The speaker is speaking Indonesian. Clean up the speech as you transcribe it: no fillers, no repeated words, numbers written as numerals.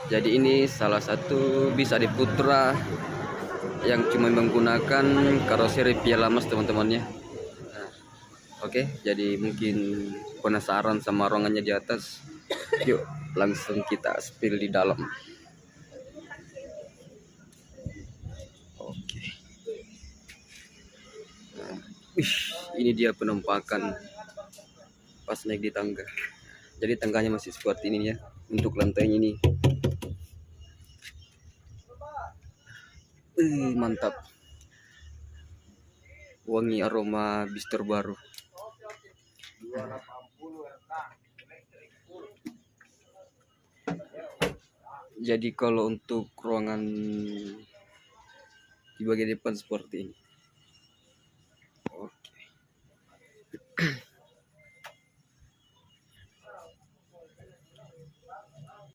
Jadi ini salah satu bis Adi Putra yang cuma menggunakan karoseri Piala Mas teman-temannya. Nah, oke, jadi mungkin penasaran sama ruangannya di atas. Yuk langsung kita spill di dalam. Oke. Nah, ini dia penampakan pas naik di tangga. Jadi tangganya masih seperti ini ya. Untuk lantainya ini. Mantap. Wangi aroma bis terbaru. Jadi kalau untuk ruangan di bagian depan seperti ini.